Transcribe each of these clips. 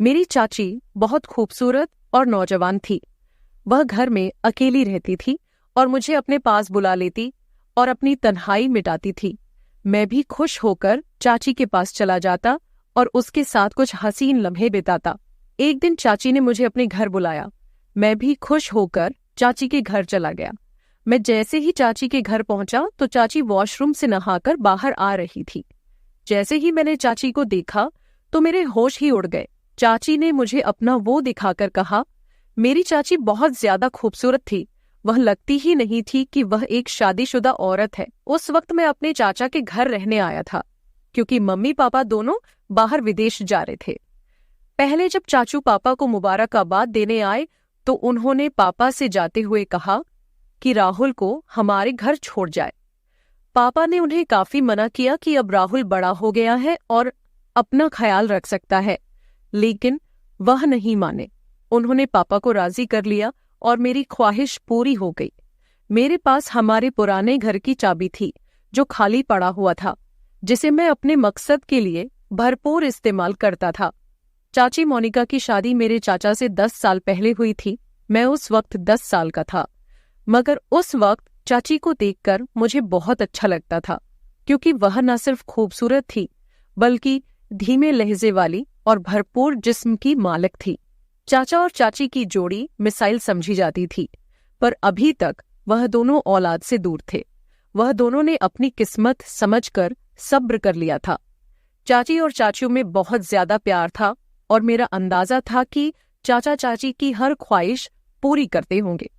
मेरी चाची बहुत खूबसूरत और नौजवान थी। वह घर में अकेली रहती थी और मुझे अपने पास बुला लेती और अपनी तन्हाई मिटाती थी। मैं भी खुश होकर चाची के पास चला जाता और उसके साथ कुछ हसीन लम्हे बिताता। एक दिन चाची ने मुझे अपने घर बुलाया। मैं भी खुश होकर चाची के घर चला गया। मैं जैसे ही चाची के घर पहुंचा तो चाची वॉशरूम से नहाकर बाहर आ रही थी। जैसे ही मैंने चाची को देखा तो मेरे होश ही उड़ गए। चाची ने मुझे अपना वो दिखाकर कहा, मेरी चाची बहुत ज्यादा खूबसूरत थी। वह लगती ही नहीं थी कि वह एक शादीशुदा औरत है। उस वक्त मैं अपने चाचा के घर रहने आया था क्योंकि मम्मी पापा दोनों बाहर विदेश जा रहे थे। पहले जब चाचू पापा को मुबारकबाद देने आए तो उन्होंने पापा से जाते हुए कहा कि राहुल को हमारे घर छोड़ जाए। पापा ने उन्हें काफी मना किया कि अब राहुल बड़ा हो गया है और अपना ख्याल रख सकता है, लेकिन वह नहीं माने। उन्होंने पापा को राजी कर लिया और मेरी ख्वाहिश पूरी हो गई। मेरे पास हमारे पुराने घर की चाबी थी जो खाली पड़ा हुआ था, जिसे मैं अपने मकसद के लिए भरपूर इस्तेमाल करता था। चाची मोनिका की शादी मेरे चाचा से 10 साल पहले हुई थी। मैं उस वक्त 10 साल का था, मगर उस वक्त चाची को देखकर मुझे बहुत अच्छा लगता था क्योंकि वह न सिर्फ खूबसूरत थी बल्कि धीमे लहजे वाली और भरपूर जिस्म की मालिक थी। चाचा और चाची की जोड़ी मिसाइल समझी जाती थी, पर अभी तक वह दोनों औलाद से दूर थे। वह दोनों ने अपनी किस्मत समझकर सब्र कर लिया था। चाची और चाचू में बहुत ज्यादा प्यार था और मेरा अंदाजा था कि चाचा चाची की हर ख्वाहिश पूरी करते होंगे।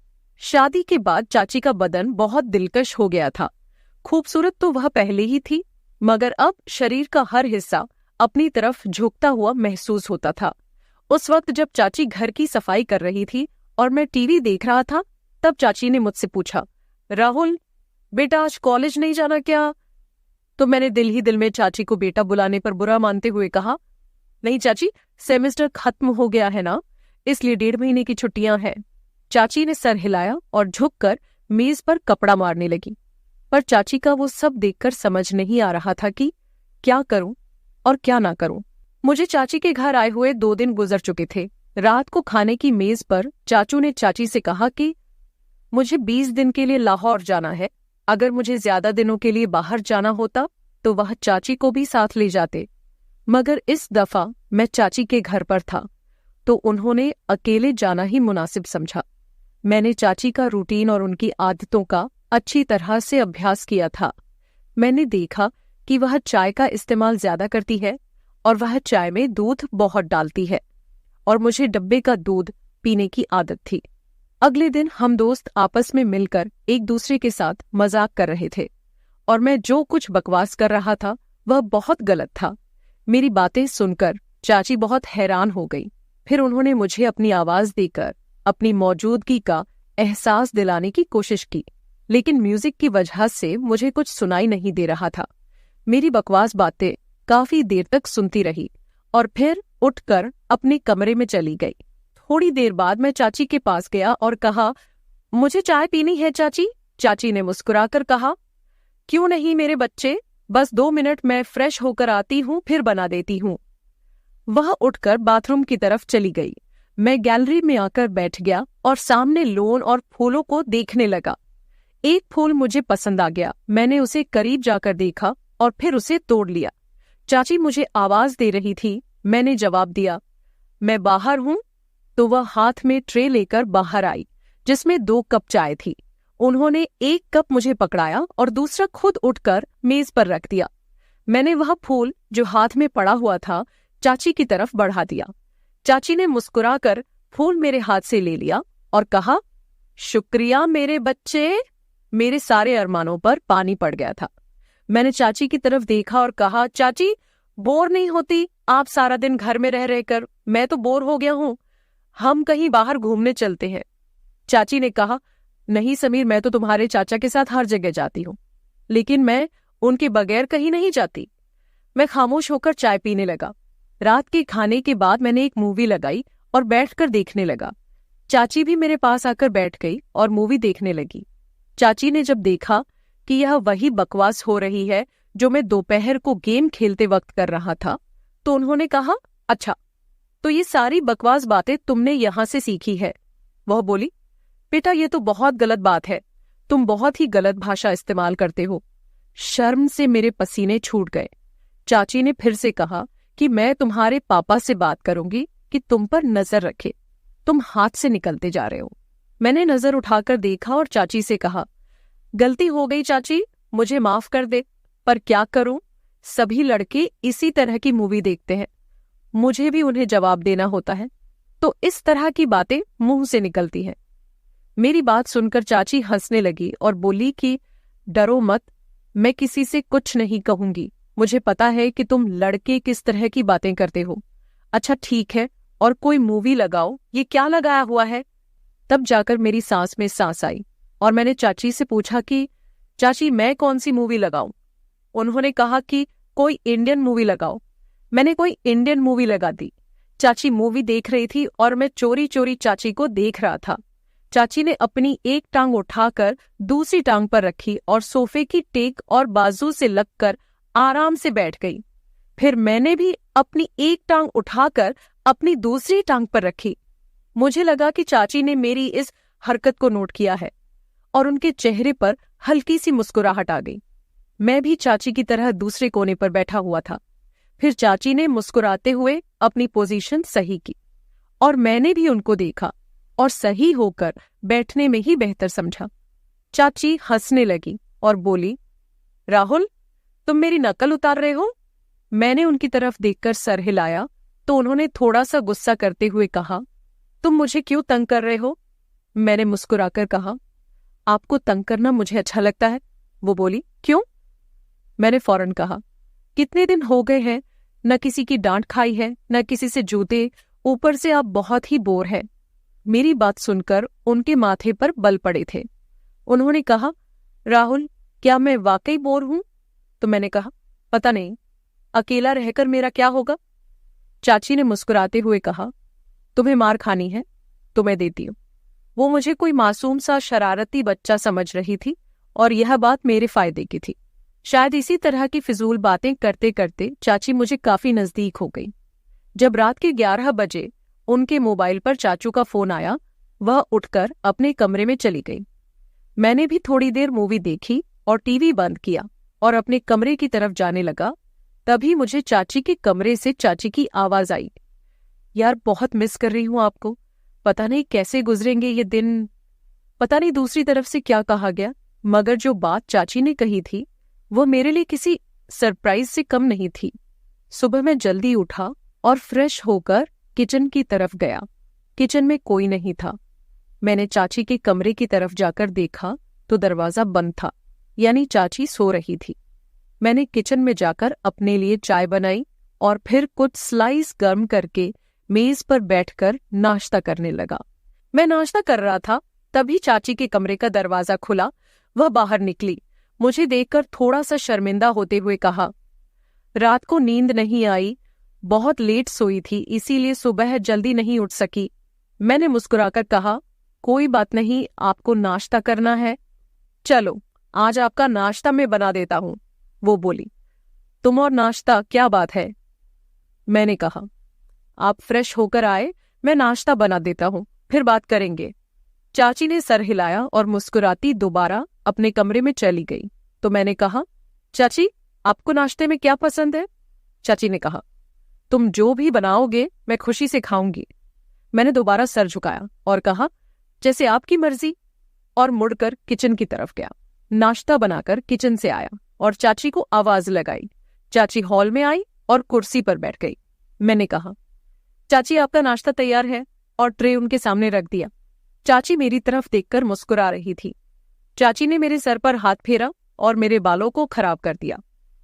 शादी के बाद चाची का बदन बहुत दिलकश हो गया था। खूबसूरत तो वह पहले ही थी, मगर अब शरीर का हर हिस्सा अपनी तरफ झुकता हुआ महसूस होता था। उस वक्त जब चाची घर की सफाई कर रही थी और मैं टीवी देख रहा था, तब चाची ने मुझसे पूछा, राहुल बेटा आज कॉलेज नहीं जाना क्या? तो मैंने दिल ही दिल में चाची को बेटा बुलाने पर बुरा मानते हुए कहा, नहीं चाची, सेमेस्टर खत्म हो गया है ना, इसलिए 1.5 महीने की छुट्टियां हैं। चाची ने सर हिलाया और झुककर मेज पर कपड़ा मारने लगी, पर चाची का वो सब देखकर समझ नहीं आ रहा था कि क्या करूं और क्या ना करूं। मुझे चाची के घर आए हुए 2 दिन गुजर चुके थे। रात को खाने की मेज पर चाचू ने चाची से कहा कि मुझे 20 दिन के लिए लाहौर जाना है। अगर मुझे ज्यादा दिनों के लिए बाहर जाना होता तो वह चाची को भी साथ ले जाते, मगर इस दफा मैं चाची के घर पर था तो उन्होंने अकेले जाना ही मुनासिब समझा। मैंने चाची का रूटीन और उनकी आदतों का अच्छी तरह से अभ्यास किया था। मैंने देखा कि वह चाय का इस्तेमाल ज्यादा करती है और वह चाय में दूध बहुत डालती है और मुझे डब्बे का दूध पीने की आदत थी। अगले दिन हम दोस्त आपस में मिलकर एक दूसरे के साथ मजाक कर रहे थे और मैं जो कुछ बकवास कर रहा था वह बहुत गलत था। मेरी बातें सुनकर चाची बहुत हैरान हो गई। फिर उन्होंने मुझे अपनी आवाज देकर अपनी मौजूदगी का एहसास दिलाने की कोशिश की, लेकिन म्यूजिक की वजह से मुझे कुछ सुनाई नहीं दे रहा था। मेरी बकवास बातें काफी देर तक सुनती रही और फिर उठकर अपने कमरे में चली गई। थोड़ी देर बाद मैं चाची के पास गया और कहा, मुझे चाय पीनी है चाची। चाची ने मुस्कुराकर कहा, क्यों नहीं मेरे बच्चे, बस 2 मिनट मैं फ्रेश होकर आती हूँ, फिर बना देती हूँ। वह उठकर बाथरूम की तरफ चली गई। मैं गैलरी में आकर बैठ गया और सामने लॉन और फूलों को देखने लगा। एक फूल मुझे पसंद आ गया। मैंने उसे करीब जाकर देखा और फिर उसे तोड़ लिया। चाची मुझे आवाज दे रही थी। मैंने जवाब दिया, मैं बाहर हूं। तो वह हाथ में ट्रे लेकर बाहर आई जिसमें 2 कप चाय थी। उन्होंने एक कप मुझे पकड़ाया और दूसरा खुद उठकर मेज पर रख दिया। मैंने वह फूल जो हाथ में पड़ा हुआ था चाची की तरफ बढ़ा दिया। चाची ने मुस्कुराकर फूल मेरे हाथ से ले लिया और कहा, शुक्रिया मेरे बच्चे। मेरे सारे अरमानों पर पानी पड़ गया था। मैंने चाची की तरफ देखा और कहा, चाची बोर नहीं होती आप सारा दिन घर में रह रहकर? मैं तो बोर हो गया हूं, हम कहीं बाहर घूमने चलते हैं। चाची ने कहा, नहीं समीर, मैं तो तुम्हारे चाचा के साथ हर जगह जाती हूँ, लेकिन मैं उनके बगैर कहीं नहीं जाती। मैं खामोश होकर चाय पीने लगा। रात के खाने के बाद मैंने एक मूवी लगाई और बैठकर देखने लगा। चाची भी मेरे पास आकर बैठ गई और मूवी देखने लगी। चाची ने जब देखा कि यह वही बकवास हो रही है जो मैं दोपहर को गेम खेलते वक्त कर रहा था, तो उन्होंने कहा, अच्छा तो ये सारी बकवास बातें तुमने यहाँ से सीखी है। वह बोली, बेटा ये तो बहुत गलत बात है, तुम बहुत ही गलत भाषा इस्तेमाल करते हो। शर्म से मेरे पसीने छूट गए। चाची ने फिर से कहा कि मैं तुम्हारे पापा से बात करूंगी कि तुम पर नजर रखे, तुम हाथ से निकलते जा रहे हो। मैंने नजर उठाकर देखा और चाची से कहा, गलती हो गई चाची, मुझे माफ कर दे, पर क्या करूं, सभी लड़के इसी तरह की मूवी देखते हैं, मुझे भी उन्हें जवाब देना होता है, तो इस तरह की बातें मुंह से निकलती हैं। मेरी बात सुनकर चाची हंसने लगी और बोली कि डरो मत, मैं किसी से कुछ नहीं कहूंगी, मुझे पता है कि तुम लड़के किस तरह की बातें करते हो। अच्छा ठीक है, और कोई मूवी लगाओ, ये क्या लगाया हुआ है। तब जाकर मेरी सांस में सांस आई और मैंने चाची से पूछा कि चाची मैं कौन सी मूवी लगाऊं। उन्होंने कहा कि कोई इंडियन मूवी लगाओ। मैंने कोई इंडियन मूवी लगा दी। चाची मूवी देख रही थी और मैं चोरी चोरी चाची को देख रहा था। चाची ने अपनी एक टांग उठाकर दूसरी टांग पर रखी और सोफे की टेक और बाजू से लगकर आराम से बैठ गई। फिर मैंने भी अपनी एक टांग उठाकर अपनी दूसरी टांग पर रखी। मुझे लगा कि चाची ने मेरी इस हरकत को नोट किया है और उनके चेहरे पर हल्की सी मुस्कुराहट आ गई। मैं भी चाची की तरह दूसरे कोने पर बैठा हुआ था। फिर चाची ने मुस्कुराते हुए अपनी पोजीशन सही की और मैंने भी उनको देखा और सही होकर बैठने में ही बेहतर समझा। चाची हंसने लगी और बोली, राहुल तुम मेरी नकल उतार रहे हो। मैंने उनकी तरफ देखकर सर हिलाया तो उन्होंने थोड़ा सा गुस्सा करते हुए कहा, तुम मुझे क्यों तंग कर रहे हो। मैंने मुस्कुराकर कहा, आपको तंग करना मुझे अच्छा लगता है। वो बोली, क्यों। मैंने फौरन कहा, कितने दिन हो गए हैं, न किसी की डांट खाई है न किसी से जूते, ऊपर से आप बहुत ही बोर हैं। मेरी बात सुनकर उनके माथे पर बल पड़े थे। उन्होंने कहा, राहुल क्या मैं वाकई बोर हूं। तो मैंने कहा, पता नहीं, अकेला रहकर मेरा क्या होगा। चाची ने मुस्कुराते हुए कहा, तुम्हें मार खानी है तो मैं देती हूं। वो मुझे कोई मासूम सा शरारती बच्चा समझ रही थी और यह बात मेरे फायदे की थी। शायद इसी तरह की फिजूल बातें करते करते चाची मुझे काफी नजदीक हो गई। जब रात के 11 बजे उनके मोबाइल पर चाचू का फोन आया, वह उठकर अपने कमरे में चली गई। मैंने भी थोड़ी देर मूवी देखी और टीवी बंद किया और अपने कमरे की तरफ जाने लगा। तभी मुझे चाची के कमरे से चाची की आवाज आई, यार बहुत मिस कर रही हूं आपको, पता नहीं कैसे गुजरेंगे ये दिन। पता नहीं दूसरी तरफ से क्या कहा गया, मगर जो बात चाची ने कही थी वो मेरे लिए किसी सरप्राइज से कम नहीं थी। सुबह मैं जल्दी उठा और फ्रेश होकर किचन की तरफ गया। किचन में कोई नहीं था। मैंने चाची के कमरे की तरफ जाकर देखा तो दरवाजा बंद था, यानी चाची सो रही थी। मैंने किचन में जाकर अपने लिए चाय बनाई और फिर कुछ स्लाइस गर्म करके मेज पर बैठकर नाश्ता करने लगा। मैं नाश्ता कर रहा था, तभी चाची के कमरे का दरवाजा खुला। वह बाहर निकली, मुझे देखकर थोड़ा सा शर्मिंदा होते हुए कहा, रात को नींद नहीं आई, बहुत लेट सोई थी, इसीलिए सुबह जल्दी नहीं उठ सकी। मैंने मुस्कुराकर कहा, कोई बात नहीं, आपको नाश्ता करना है, चलो आज आपका नाश्ता मैं बना देता हूं। वो बोली, तुम और नाश्ता क्या बात है। मैंने कहा, आप फ्रेश होकर आए, मैं नाश्ता बना देता हूं, फिर बात करेंगे। चाची ने सर हिलाया और मुस्कुराती दोबारा अपने कमरे में चली गई। तो मैंने कहा, चाची आपको नाश्ते में क्या पसंद है। चाची ने कहा, तुम जो भी बनाओगे मैं खुशी से खाऊंगी। मैंने दोबारा सर झुकाया और कहा, जैसे आपकी मर्जी, और मुड़कर किचन की तरफ गया। नाश्ता बनाकर किचन से आया और चाची को आवाज लगाई। चाची हॉल में आई और कुर्सी पर बैठ गई। मैंने कहा, चाची आपका नाश्ता तैयार है, और ट्रे उनके सामने रख दिया। चाची मेरी तरफ देखकर मुस्कुरा रही थी। चाची ने मेरे सर पर हाथ फेरा और मेरे बालों को खराब कर दिया।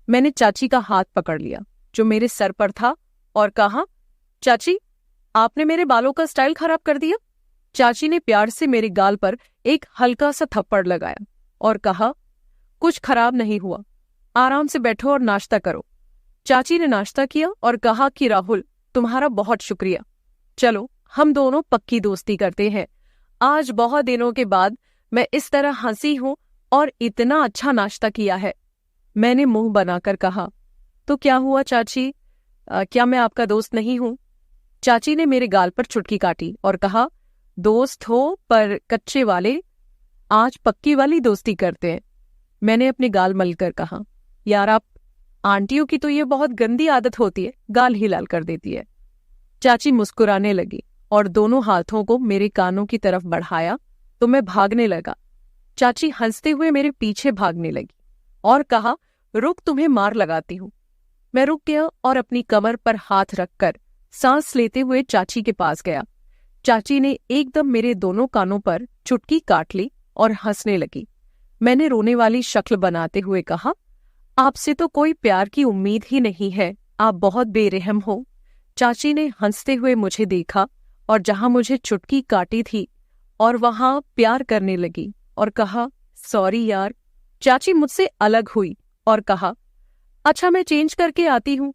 मैंने चाची का हाथ पकड़ लिया जो मेरे सर पर था और कहा, चाची आपने मेरे बालों का स्टाइल खराब कर दिया। चाची ने प्यार से मेरे गाल पर एक हल्का सा थप्पड़ लगाया और कहा, कुछ खराब नहीं हुआ, आराम से बैठो और नाश्ता करो। चाची ने नाश्ता किया और कहा कि राहुल तुम्हारा बहुत शुक्रिया, चलो हम दोनों पक्की दोस्ती करते हैं। आज बहुत दिनों के बाद मैं इस तरह हंसी हूं और इतना अच्छा नाश्ता किया है। मैंने मुंह बनाकर कहा, तो क्या हुआ चाची, क्या मैं आपका दोस्त नहीं हूं। चाची ने मेरे गाल पर चुटकी काटी और कहा, दोस्त हो पर कच्चे वाले, आज पक्की वाली दोस्ती करते हैं। मैंने अपने गाल मलकर कहा, यार आप आंटियों की तो ये बहुत गंदी आदत होती है, गाल ही लाल कर देती है। चाची मुस्कुराने लगी और दोनों हाथों को मेरे कानों की तरफ बढ़ाया तो मैं भागने लगा। चाची हंसते हुए मेरे पीछे भागने लगी और कहा, रुक, तुम्हें मार लगाती हूं। मैं रुक गया और अपनी कमर पर हाथ रखकर सांस लेते हुए चाची के पास गया। चाची ने एकदम मेरे दोनों कानों पर चुटकी काट ली और हंसने लगी। मैंने रोने वाली शक्ल बनाते हुए कहा, आपसे तो कोई प्यार की उम्मीद ही नहीं है, आप बहुत बेरहम हो। चाची ने हंसते हुए मुझे देखा और जहां मुझे चुटकी काटी थी और वहां प्यार करने लगी और कहा, सॉरी यार। चाची मुझसे अलग हुई और कहा, अच्छा मैं चेंज करके आती हूँ,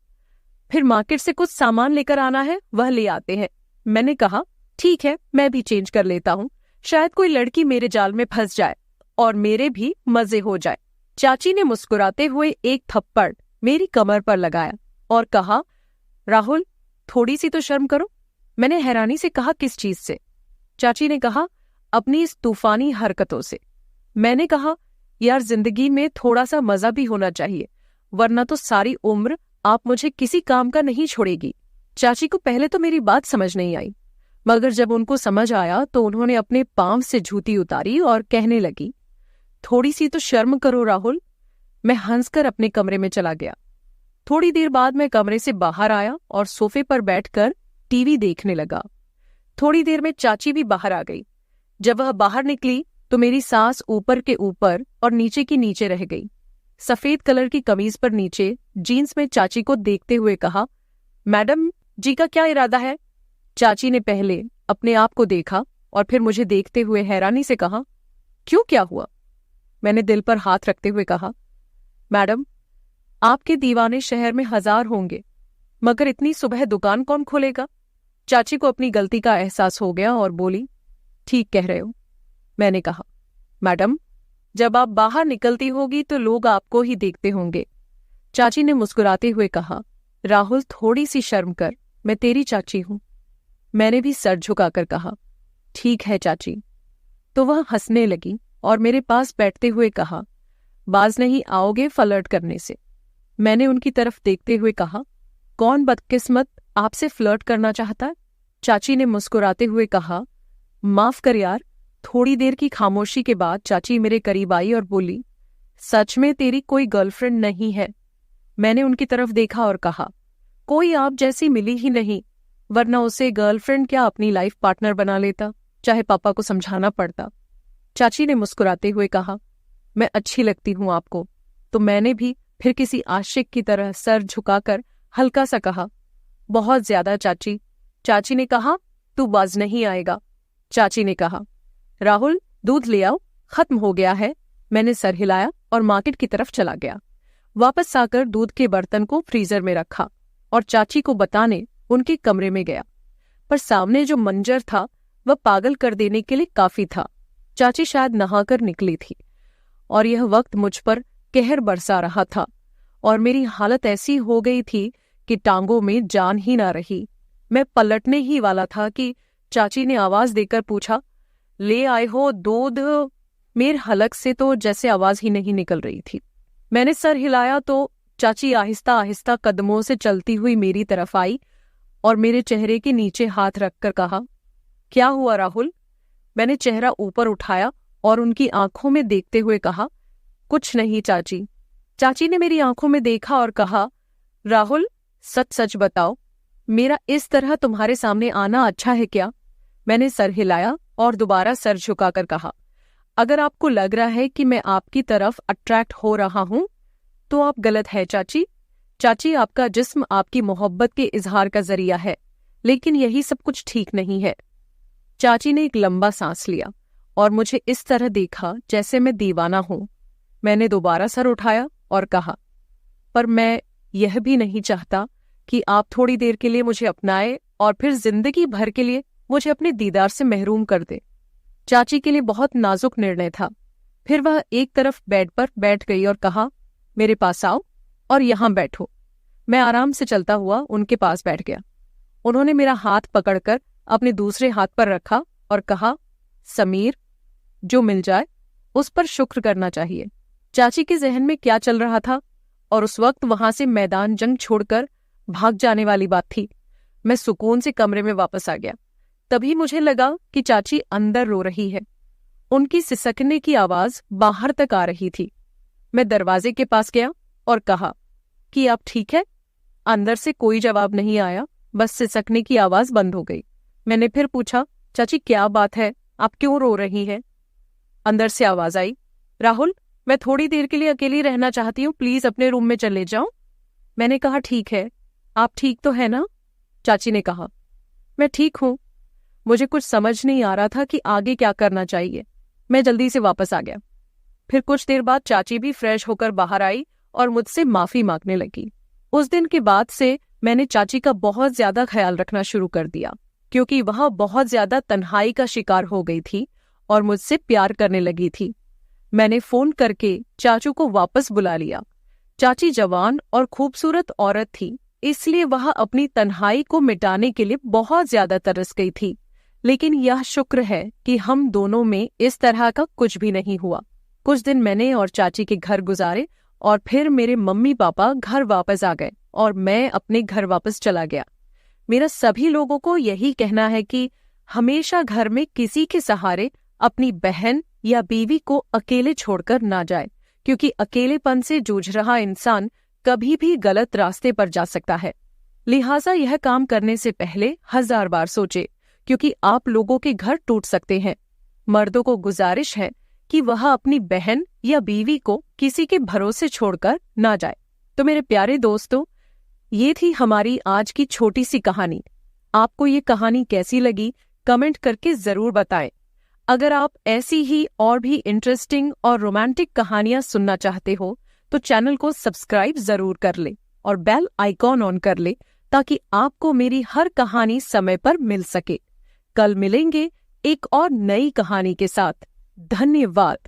फिर मार्केट से कुछ सामान लेकर आना है, वह ले आते हैं। मैंने कहा, ठीक है, मैं भी चेंज कर लेता हूँ, शायद कोई लड़की मेरे जाल में फंस जाए और मेरे भी मजे हो जाए। चाची ने मुस्कुराते हुए एक थप्पड़ मेरी कमर पर लगाया और कहा, राहुल थोड़ी सी तो शर्म करो। मैंने हैरानी से कहा, किस चीज से? चाची ने कहा, अपनी इस तूफानी हरकतों से। मैंने कहा, यार जिंदगी में थोड़ा सा मजा भी होना चाहिए, वरना तो सारी उम्र आप मुझे किसी काम का नहीं छोड़ेगी। चाची को पहले तो मेरी बात समझ नहीं आई, मगर जब उनको समझ आया तो उन्होंने अपने पांव से जूती उतारी और कहने लगी, थोड़ी सी तो शर्म करो राहुल। मैं हंसकर अपने कमरे में चला गया। थोड़ी देर बाद मैं कमरे से बाहर आया और सोफे पर बैठकर टीवी देखने लगा। थोड़ी देर में चाची भी बाहर आ गई। जब वह बाहर निकली तो मेरी सांस ऊपर के ऊपर और नीचे की नीचे रह गई। सफेद कलर की कमीज पर नीचे जीन्स में चाची को देखते हुए कहा, मैडम जी का क्या इरादा है? चाची ने पहले अपने आप को देखा और फिर मुझे देखते हुए हैरानी से कहा, क्यों, क्या हुआ? मैंने दिल पर हाथ रखते हुए कहा, मैडम आपके दीवाने शहर में 1000 होंगे, मगर इतनी सुबह दुकान कौन खोलेगा? चाची को अपनी गलती का एहसास हो गया और बोली, ठीक कह रहे हो। मैंने कहा, मैडम जब आप बाहर निकलती होगी तो लोग आपको ही देखते होंगे। चाची ने मुस्कुराते हुए कहा, राहुल थोड़ी सी शर्म कर, मैं तेरी चाची हूं। मैंने भी सर झुकाकर कहा, ठीक है चाची। तो वह हंसने लगी और मेरे पास बैठते हुए कहा, बाज नहीं आओगे फ्लर्ट करने से। मैंने उनकी तरफ देखते हुए कहा, कौन बदकिस्मत आपसे फ्लर्ट करना चाहता है? चाची ने मुस्कुराते हुए कहा, माफ कर यार। थोड़ी देर की खामोशी के बाद चाची मेरे करीब आई और बोली, सच में तेरी कोई गर्लफ्रेंड नहीं है? मैंने उनकी तरफ देखा और कहा, कोई आप जैसी मिली ही नहीं, वरना उसे गर्लफ्रेंड क्या अपनी लाइफ पार्टनर बना लेता, चाहे पापा को समझाना पड़ता। चाची ने मुस्कुराते हुए कहा, मैं अच्छी लगती हूं आपको? तो मैंने भी फिर किसी आशिक की तरह सर झुकाकर हल्का सा कहा, बहुत ज्यादा चाची। चाची ने कहा, तू बाज नहीं आएगा। चाची ने कहा, राहुल दूध ले आओ, खत्म हो गया है। मैंने सर हिलाया और मार्केट की तरफ चला गया। वापस आकर दूध के बर्तन को फ्रीजर में रखा और चाची को बताने उनके कमरे में गया। पर सामने जो मंजर था वह पागल कर देने के लिए काफी था। चाची शायद नहाकर निकली थी और यह वक्त मुझ पर कहर बरसा रहा था और मेरी हालत ऐसी हो गई थी कि टांगों में जान ही ना रही। मैं पलटने ही वाला था कि चाची ने आवाज देकर पूछा, ले आए हो दूध? मेरे हलक से तो जैसे आवाज ही नहीं निकल रही थी। मैंने सर हिलाया तो चाची आहिस्ता आहिस्ता कदमों से चलती हुई मेरी तरफ आई और मेरे चेहरे के नीचे हाथ रखकर कहा, क्या हुआ राहुल? मैंने चेहरा ऊपर उठाया और उनकी आंखों में देखते हुए कहा, कुछ नहीं चाची। चाची ने मेरी आंखों में देखा और कहा, राहुल सच सच बताओ, मेरा इस तरह तुम्हारे सामने आना अच्छा है क्या? मैंने सर हिलाया और दोबारा सर झुकाकर कहा, अगर आपको लग रहा है कि मैं आपकी तरफ अट्रैक्ट हो रहा हूं तो आप गलत है चाची। चाची आपका जिस्म आपकी मोहब्बत के इजहार का जरिया है, लेकिन यही सब कुछ ठीक नहीं है। चाची ने एक लंबा सांस लिया और मुझे इस तरह देखा जैसे मैं दीवाना हूं। मैंने दोबारा सर उठाया और कहा, पर मैं यह भी नहीं चाहता कि आप थोड़ी देर के लिए मुझे अपनाए और फिर जिंदगी भर के लिए मुझे अपने दीदार से महरूम कर दे। चाची के लिए बहुत नाजुक निर्णय था। फिर वह एक तरफ बेड पर बैठ गई और कहा, मेरे पास आओ और यहां बैठो। मैं आराम से चलता हुआ उनके पास बैठ गया उन्होंने मेरा हाथ पकड़कर अपने दूसरे हाथ पर रखा और कहा, समीर, जो मिल जाए उस पर शुक्र करना चाहिए। चाची के जहन में क्या चल रहा था, और उस वक्त वहां से मैदान जंग छोड़कर भाग जाने वाली बात थी। मैं सुकून से कमरे में वापस आ गया। तभी मुझे लगा कि चाची अंदर रो रही है। उनकी सिसकने की आवाज बाहर तक आ रही थी। मैं दरवाजे के पास गया और कहा कि आप ठीक है? अंदर से कोई जवाब नहीं आया, बस सिसकने की आवाज बंद हो गई। मैंने फिर पूछा, चाची क्या बात है, आप क्यों रो रही हैं? अंदर से आवाज आई, राहुल, मैं थोड़ी देर के लिए अकेली रहना चाहती हूँ, प्लीज अपने रूम में चले जाओ। मैंने कहा, ठीक है, आप ठीक तो है ना? चाची ने कहा, मैं ठीक हूं। मुझे कुछ समझ नहीं आ रहा था कि आगे क्या करना चाहिए। मैं जल्दी से वापस आ गया। फिर कुछ देर बाद चाची भी फ्रेश होकर बाहर आई और मुझसे माफी मांगने लगी। उस दिन के बाद से मैंने चाची का बहुत ज्यादा ख्याल रखना शुरू कर दिया, क्योंकि वह बहुत ज्यादा तन्हाई का शिकार हो गई थी और मुझसे प्यार करने लगी थी। मैंने फोन करके चाचू को वापस बुला लिया। चाची जवान और खूबसूरत औरत थी, इसलिए वह अपनी तन्हाई को मिटाने के लिए बहुत ज्यादा तरस गई थी। लेकिन यह शुक्र है कि हम दोनों में इस तरह का कुछ भी नहीं हुआ। कुछ दिन मैंने और चाची के घर गुजारे और फिर मेरे मम्मी पापा घर वापस आ गए और मैं अपने घर वापस चला गया। मेरा सभी लोगों को यही कहना है कि हमेशा घर में किसी के सहारे अपनी बहन या बीवी को अकेले छोड़कर ना जाए, क्योंकि अकेलेपन से जूझ रहा इंसान कभी भी गलत रास्ते पर जा सकता है। लिहाजा यह काम करने से पहले 1000 बार सोचे, क्योंकि आप लोगों के घर टूट सकते हैं। मर्दों को गुजारिश है कि वह अपनी बहन या बीवी को किसी के भरोसे छोड़कर ना जाए। तो मेरे प्यारे दोस्तों, ये थी हमारी आज की छोटी सी कहानी। आपको ये कहानी कैसी लगी, कमेंट करके जरूर बताएं। अगर आप ऐसी ही और भी इंटरेस्टिंग और रोमांटिक कहानियां सुनना चाहते हो तो चैनल को सब्सक्राइब जरूर कर ले और बेल आइकॉन ऑन कर ले, ताकि आपको मेरी हर कहानी समय पर मिल सके। कल मिलेंगे एक और नई कहानी के साथ। धन्यवाद।